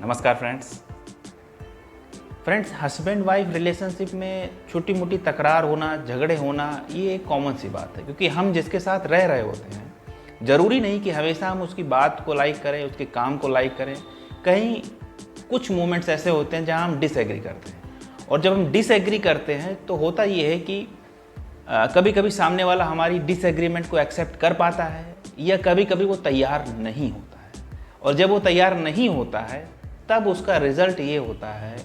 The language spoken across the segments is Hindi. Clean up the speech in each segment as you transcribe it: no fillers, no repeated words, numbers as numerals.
नमस्कार फ्रेंड्स हस्बैंड वाइफ रिलेशनशिप में छोटी मोटी तकरार होना, झगड़े होना, ये एक कॉमन सी बात है क्योंकि हम जिसके साथ रह रहे होते हैं ज़रूरी नहीं कि हमेशा हम उसकी बात को लाइक करें, उसके काम को लाइक करें। कहीं कुछ मोमेंट्स ऐसे होते हैं जहां हम डिसएग्री करते हैं और जब हम डिसएग्री करते हैं तो होता ये है कि कभी कभी सामने वाला हमारी डिसएग्रीमेंट को एक्सेप्ट कर पाता है या कभी कभी वो तैयार नहीं होता है, और जब वो तैयार नहीं होता है तब उसका रिजल्ट ये होता है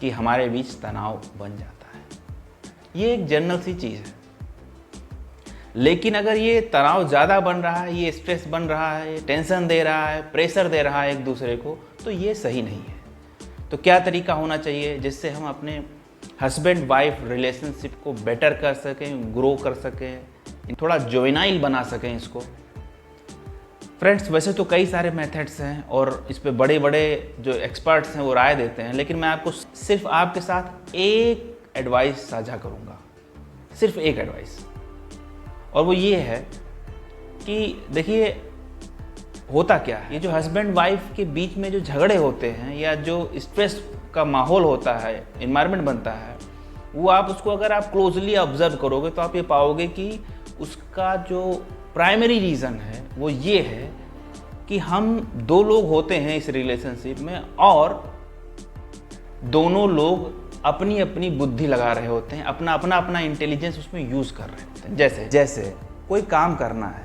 कि हमारे बीच तनाव बन जाता है। ये एक जनरल सी चीज़ है, लेकिन अगर ये तनाव ज़्यादा बन रहा है, ये स्ट्रेस बन रहा है, टेंशन दे रहा है, प्रेशर दे रहा है एक दूसरे को, तो ये सही नहीं है। तो क्या तरीका होना चाहिए जिससे हम अपने हस्बैंड वाइफ रिलेशनशिप को बेटर कर सकें, ग्रो कर सकें, थोड़ा जोइनाइल बना सकें इसको। फ्रेंड्स वैसे तो कई सारे मेथड्स हैं और इस पे बड़े बड़े जो एक्सपर्ट्स हैं वो राय देते हैं, लेकिन मैं आपको सिर्फ आपके साथ एक एडवाइस साझा करूंगा, सिर्फ एक एडवाइस, और वो ये है कि देखिए होता क्या है, ये जो हस्बैंड वाइफ के बीच में जो झगड़े होते हैं या जो स्ट्रेस का माहौल होता है, इन्वायरमेंट बनता है, वो आप उसको अगर आप क्लोजली ऑब्जर्व करोगे तो आप ये पाओगे कि उसका जो प्राइमरी रीज़न है वो ये है कि हम दो लोग होते हैं इस रिलेशनशिप में और दोनों लोग अपनी अपनी बुद्धि लगा रहे होते हैं, अपना अपना इंटेलिजेंस उसमें यूज़ कर रहे होते हैं। जैसे कोई काम करना है,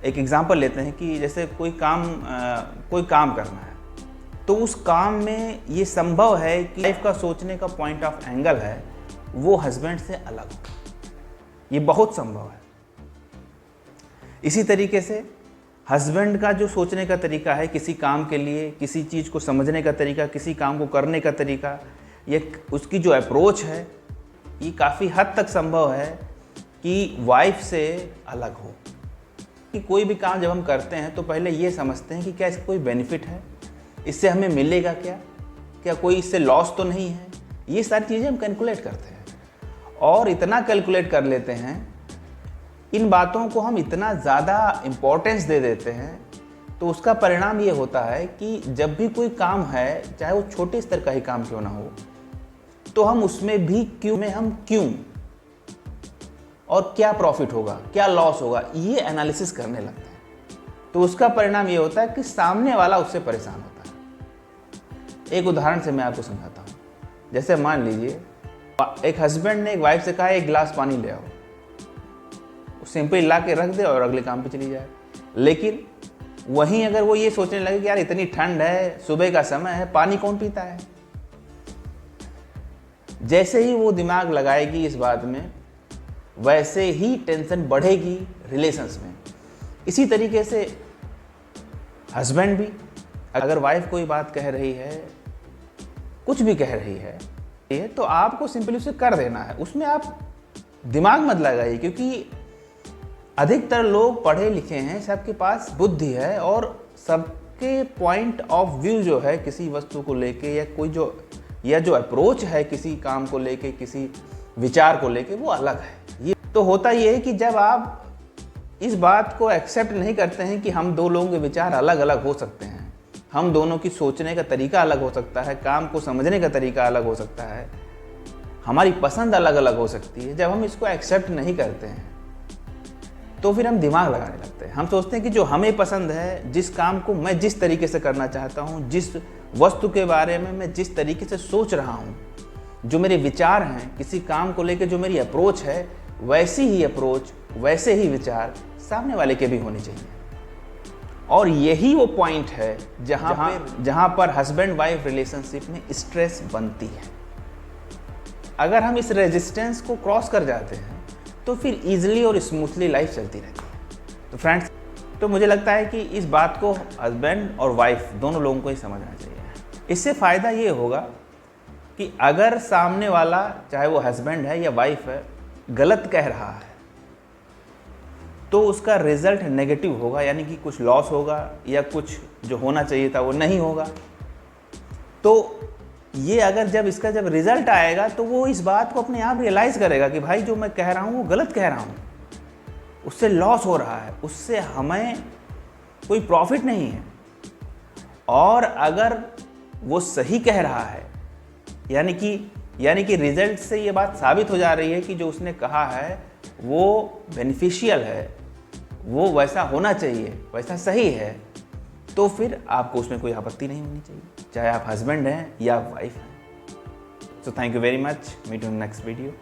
एक एग्जांपल लेते हैं कि जैसे कोई काम करना है, तो उस काम में ये संभव है कि लाइफ का सोचने का पॉइंट ऑफ एंगल है वो हस्बैंड से अलग हो, ये बहुत संभव है। इसी तरीके से हस्बैंड का जो सोचने का तरीका है किसी काम के लिए, किसी चीज़ को समझने का तरीका, किसी काम को करने का तरीका, ये उसकी जो अप्रोच है, ये काफ़ी हद तक संभव है कि वाइफ से अलग हो। कि कोई भी काम जब हम करते हैं तो पहले ये समझते हैं कि क्या इसका कोई बेनिफिट है, इससे हमें मिलेगा क्या कोई इससे लॉस तो नहीं है। ये सारी चीज़ें हम कैलकुलेट करते हैं और इतना कैलकुलेट कर लेते हैं, इन बातों को हम इतना ज़्यादा इम्पोर्टेंस दे देते हैं, तो उसका परिणाम ये होता है कि जब भी कोई काम है, चाहे वो छोटे स्तर का ही काम क्यों ना हो, तो हम उसमें भी क्यों और क्या प्रॉफिट होगा, क्या लॉस होगा, ये एनालिसिस करने लगते हैं। तो उसका परिणाम ये होता है कि सामने वाला उससे परेशान होता है। एक उदाहरण से मैं आपको समझाता हूँ। जैसे मान लीजिए एक हस्बैंड ने एक वाइफ से कहा एक गिलास पानी ले आओ, सिंपल ला के रख दे और अगले काम पे चली जाए। लेकिन वहीं अगर वो ये सोचने लगे कि यार इतनी ठंड है, सुबह का समय है, पानी कौन पीता है, जैसे ही वो दिमाग लगाएगी इस बात में, वैसे ही टेंशन बढ़ेगी रिलेशंस में। इसी तरीके से हस्बैंड भी, अगर वाइफ कोई बात कह रही है, कुछ भी कह रही है, तो आपको सिंपली उसे कर देना है, उसमें आप दिमाग मत लगाइए, क्योंकि अधिकतर लोग पढ़े लिखे हैं, सबके पास बुद्धि है और सबके पॉइंट ऑफ व्यू जो है किसी वस्तु को लेके या जो अप्रोच है किसी काम को लेके, किसी विचार को लेके, वो अलग है। ये तो होता ये है कि जब आप इस बात को एक्सेप्ट नहीं करते हैं कि हम दो लोगों के विचार अलग अलग हो सकते हैं, हम दोनों की सोचने का तरीका अलग हो सकता है, काम को समझने का तरीका अलग हो सकता है, हमारी पसंद अलग अलग हो सकती है, जब हम इसको एक्सेप्ट नहीं करते हैं तो फिर हम दिमाग लगाने लगते हैं। हम सोचते हैं कि जो हमें पसंद है, जिस काम को मैं जिस तरीके से करना चाहता हूँ, जिस वस्तु के बारे में मैं जिस तरीके से सोच रहा हूँ, जो मेरे विचार हैं किसी काम को लेकर, जो मेरी अप्रोच है, वैसी ही अप्रोच, वैसे ही विचार सामने वाले के भी होने चाहिए। और यही वो पॉइंट है जहाँ पर हस्बैंड वाइफ रिलेशनशिप में स्ट्रेस बनती है। अगर हम इस रेजिस्टेंस को क्रॉस कर जाते हैं तो फिर इजीली और स्मूथली लाइफ चलती रहती है। तो फ्रेंड्स, तो मुझे लगता है कि इस बात को हस्बैंड और वाइफ दोनों लोगों को ही समझना चाहिए। इससे फ़ायदा ये होगा कि अगर सामने वाला, चाहे वो हस्बैंड है या वाइफ है, गलत कह रहा है तो उसका रिजल्ट नेगेटिव होगा, यानी कि कुछ लॉस होगा या कुछ जो होना चाहिए था वो नहीं होगा। तो ये अगर जब रिजल्ट आएगा तो वो इस बात को अपने आप रियलाइज़ करेगा कि भाई जो मैं कह रहा हूँ वो गलत कह रहा हूँ, उससे लॉस हो रहा है, उससे हमें कोई प्रॉफिट नहीं है। और अगर वो सही कह रहा है, यानी कि रिजल्ट से ये बात साबित हो जा रही है कि जो उसने कहा है वो बेनिफिशियल है, वो वैसा होना चाहिए, वैसा सही है, तो फिर आपको उसमें कोई आपत्ति नहीं होनी चाहिए, चाहे आप हस्बैंड हैं या वाइफ हैं। So thank you very much, meet you in next video.